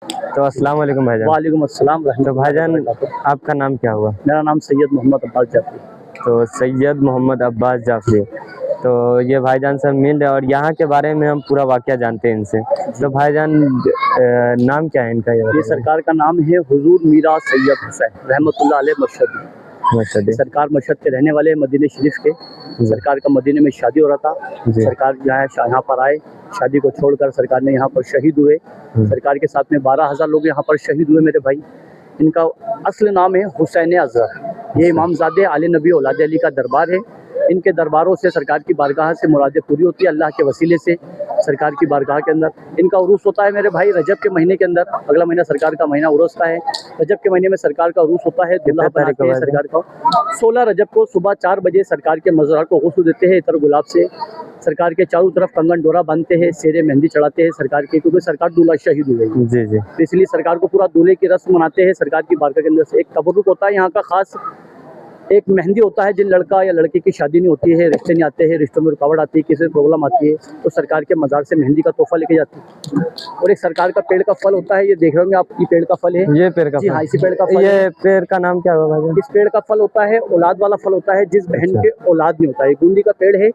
तो अस्सलाम वालेकुम भाईजान। वालेकुम अस्सलाम। तो भाईजान आपका नाम क्या हुआ? मेरा नाम सैयद मोहम्मद अब्बास जाफरी। तो सैयद मोहम्मद अब्बास जाफरी। तो ये भाईजान से हम मिल रहे हैं और यहाँ के बारे में हम पूरा वाकया जानते हैं इनसे। तो भाईजान नाम क्या है इनका? ये सरकार का नाम है हुजूर मीरा सैयद हुसैन रहमतुल्लाह अलैह मशहदी। सरकार मशहद के रहने वाले, मदीने शरीफ के। सरकार का मदीने में शादी हो रहा था। सरकार जो है यहाँ पर आए, शादी को छोड़कर सरकार ने यहाँ पर शहीद हुए। सरकार के साथ में 12,000 लोग यहाँ पर शहीद हुए मेरे भाई। इनका असल नाम है हुसैन अज़हर। ये इमामजादे आले नबी औलाद अली का दरबार है। इनके दरबारों से सरकार की बारगाह से मुरादें पूरी होती है अल्लाह के वसीले से। सरकार की बारगाह के अंदर इनका उरूस होता है मेरे भाई रजब के महीने के अंदर। अगला महीना सरकार का महीना उरूस का है। रजब के महीने में सरकार का उरूस होता है। दुल्हा बनाते हैं सरकार का। 16 रजब को सुबह 4 बजे सरकार के मज़ार को गुस्ल देते हैं इतर गुलाब से। सरकार के चारों तरफ कंगन डोरा बांधते हैं, सेरे मेहंदी चढ़ाते हैं सरकार के, क्योंकि सरकार दूल्हा शहीद हुए जी जी। तो इसलिए सरकार को पूरा दूल्हे की रस्म मनाते हैं सरकार की बारगाह के अंदर से। एक तबरुक होता है यहाँ का खास, एक मेहंदी होता है। जिन लड़का या लड़की की शादी नहीं होती है, रिश्ते नहीं आते हैं, रिश्तों में रुकावट आती है, किसी में प्रॉब्लम आती है, तो सरकार के मज़ार से मेहंदी का तोहफा लेके जाती है। और एक सरकार का पेड़ का फल होता है, ये देख रहे होंगे आप, ये पेड़ का फल है। ये पेड़ का जी हाँ, इसी पेड़ का फल। ये पेड़ का नाम क्या होगा भाई? इस पेड़ का फल होता है औलाद वाला फल होता है। जिस बहन के औलाद नहीं होता है, बूंदी का पेड़ है।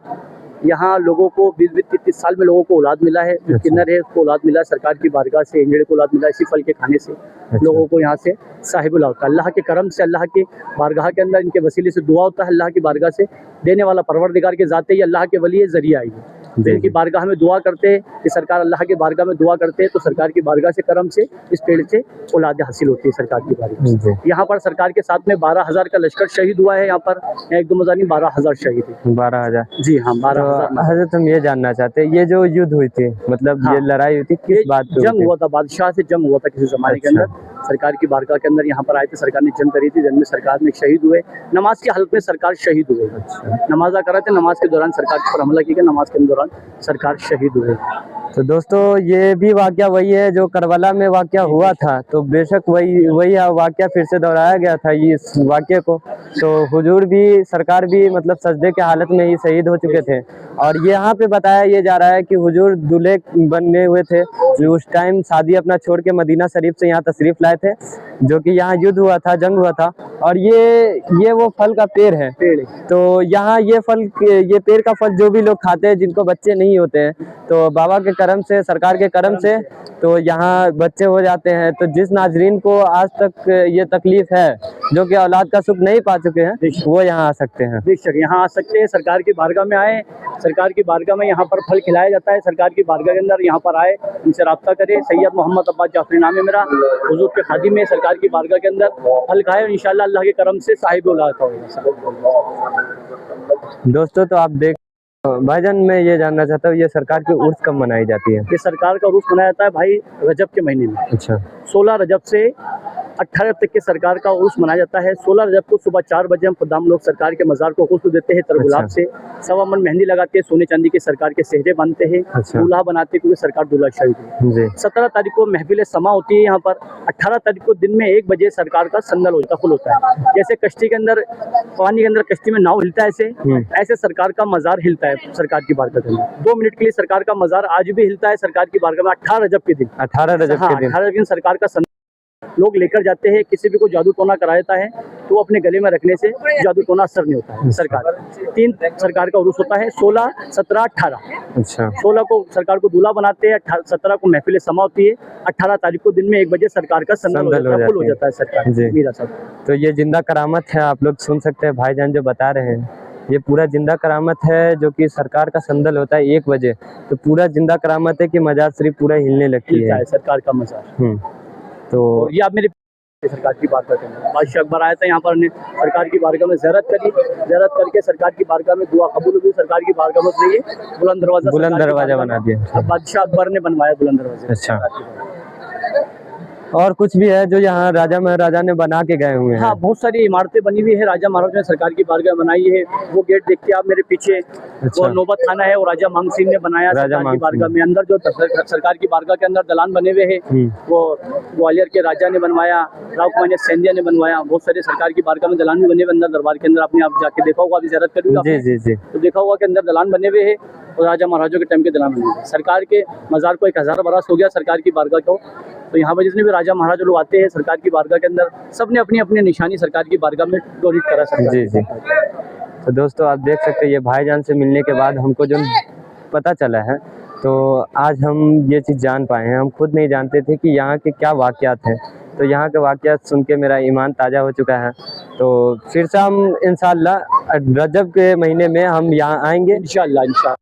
यहाँ लोगों को 20-30 साल में लोगों को औलाद मिला है। जो किन्नर है उसको औलाद मिला है सरकार की बारगाह से, इंजड़े को औलाद मिला है इसी फल के खाने से। लोगों को यहाँ से साहिबुल होता है अल्लाह के करम से। अल्लाह की बारगाह के अंदर इनके वसीले से दुआ होता है अल्लाह की बारगाह से। देने वाला परवरदिगार के ज़ाते ही अल्लाह के वली ज़रिया आई है। तो इनकी बारगाह में दुआ करते हैं कि सरकार अल्लाह की बारगाह में दुआ करते हैं तो सरकार की बारगाह से करम से इस पेड़ से औलाद हासिल होती है सरकार की बारगाह से। यहाँ पर सरकार के साथ में 12,000 का लश्कर शहीद हुआ है। यहाँ पर 1-2 मज़ार नहीं, 12,000 शहीद है। 12,000? जी हाँ, 12,000। हज़रत हम ये जानना चाहते हैं, ये जो युद्ध हुई थी, मतलब ये लड़ाई हुई थी, किस बात पे? जंग हुआ था, बादशाह से जंग हुआ था किसी ज़माने के अंदर। सरकार की बारगाह के अंदर यहाँ पर आए थे, सरकार ने जंग करी थी। जंग में सरकार में शहीद हुए। नमाज की हालत में सरकार शहीद हुए। नमाज़ा कर रहे थे, नमाज के दौरान सरकार पर हमला किया, नमाज के दौरान सरकार शहीद हुए। तो दोस्तों ये भी वाकया वही है जो करबला में वाकया हुआ था। तो बेशक वही वाकया फिर से दोहराया गया था इस वाकये को। तो हुजूर भी, सरकार भी मतलब सजदे के हालत में ही शहीद हो चुके थे। और यहाँ पे बताया ये जा रहा है कि हुजूर दूल्हे बने हुए थे जो उस टाइम शादी अपना छोड़ के मदीना शरीफ से यहाँ तशरीफ़ लाए थे, जो कि यहाँ युद्ध हुआ था, जंग हुआ था। और ये वो फल का पेड़ है। तो यहाँ ये पेड़ का फल जो भी लोग खाते हैं जिनको बच्चे नहीं होते हैं, तो बाबा के करम से, सरकार के करम से तो यहाँ बच्चे हो जाते हैं। तो जिस नाजरीन को आज तक ये तकलीफ है, जो कि औलाद का सुख नहीं पा चुके हैं, वो यहाँ आ सकते हैं। बेशक यहाँ आ सकते हैं, सरकार की बारगाह में आए। सरकार की बारगाह में यहाँ पर फल खिलाया जाता है। सरकार की बारगाह के अंदर यहाँ पर आए, इनसे रब्ता करें। सैयद मोहम्मद अब्बास जाफरी नाम है मेरा। हुजूर के खादिम में सरकार की बारगाह के अंदर फल खाए और इंशाल्लाह अल्लाह के करम से साहिब औलाद होगा। दोस्तों तो आप देख भाईजान, मैं ये जानना चाहता हूँ, ये सरकार की उर्स कब मनाई जाती है? ये सरकार का उर्स मनाया जाता है भाई रजब के महीने में। अच्छा। 16 रजब से 18 तक के सरकार का उर्स मनाया जाता है। 16 रजब को सुबह 4 बजे हम खुदाम लोग सरकार के मज़ार को गुस्ल देते हैं तरगुलाब से। 1.25 मन मेहंदी लगाते हैं, सोने चांदी के सरकार के सेहरे बांधते हैं। दूल्हा बनाते हैं क्योंकि सरकार दूल्हा शहीद है। 17 तारीख को महफिल समा होती है यहाँ पर। 18 तारीख को दिन में 1 बजे सरकार का संदल होता है। जैसे कश्ती के अंदर, पानी के अंदर कश्ती में नाव हिलता है, ऐसे सरकार का मज़ार हिलता है सरकार की बारगाह के अंदर। 2 मिनट के लिए सरकार का मज़ार आज भी हिलता है सरकार की बारगाह में। 18 रजब के दिन, 18 रजब के दिन, 18 दिन सरकार का लोग लेकर जाते हैं। किसी भी को जादू टोना करा देता है तो अपने गले में रखने से जादू टोना असर नहीं होता है। सरकार 3 सरकार का उर्स होता है, 16, 17, 18। अच्छा। 16 को सरकार को दूल्हा बनाते हैं, 17 को महफिल समा होती है, 18 तारीख को दिन में 1 बजे सरकार का संदल हो जाता है सरकार। मीरा साहब, तो ये जिंदा करामत है, आप लोग सुन सकते हैं भाईजान जो बता रहे हैं, ये पूरा जिंदा करामत है। जो कि सरकार का संदल होता है 1 बजे, तो पूरा जिंदा करामत है कि मजार शरीफ पूरा हिलने लगती है सरकार का मजार। तो ये आप मेरे सरकार की बारगाह के अंदर बादशाह अकबर आया था यहाँ पर, सरकार की बारगाह में ज़ियारत करी। ज़ियारत करके सरकार की बारगाह में दुआ कबूल हुई। सरकार की बारगाह में ये बुलंद दरवाजा बना दिया। बादशाह अकबर ने बनवाया बुलंद दरवाजा। अच्छा। और कुछ भी है जो यहाँ राजा महाराजा ने बना के गए हुए हैं? हाँ, बहुत सारी इमारतें बनी हुई है। राजा महाराजा ने सरकार की बारगाह बनाई है। वो गेट देखते हैं आप मेरे पीछे। वो नौबत खाना है, वो राजा मांग सिंह ने बनाया सरकार की बारगाह में। अंदर जो सरकार की बारगाह के अंदर दलान बने हुए हैं, वो ग्वालियर के राजा ने बनवाया, राव कुमार सिंधिया ने बनवाया। बहुत सारे सरकार की बारगाह में दलान भी बने हुए अंदर दरबार के अंदर। आपने आप जाके देखा होगा, अभी ज़ियारत करूँगा तो देखा होगा कि अंदर दलान बने हुए हैं और राजा महाराजों के टाइम के दलान बने हुए। सरकार के मज़ार को 1000 बरस हो गया सरकार की बारगाह को। तो यहाँ पर जितने भी राजा महाराजा लोग आते हैं सरकार की बारगाह के अंदर, सबने अपनी अपनी निशानी सरकार की बारगाह में डोनेट करा सरकार। जी जी। तो दोस्तों आप देख सकते हैं ये भाईजान से मिलने के बाद हमको जो पता चला है, तो आज हम ये चीज़ जान पाए हैं। हम खुद नहीं जानते थे कि यहाँ के क्या वाक़यात हैं। तो यहाँ के वाक़यात सुन के मेरा ईमान ताज़ा हो चुका है। तो फिर से हम इंशाअल्लाह रजब के महीने में हम यहाँ आएंगे इंशाअल्लाह।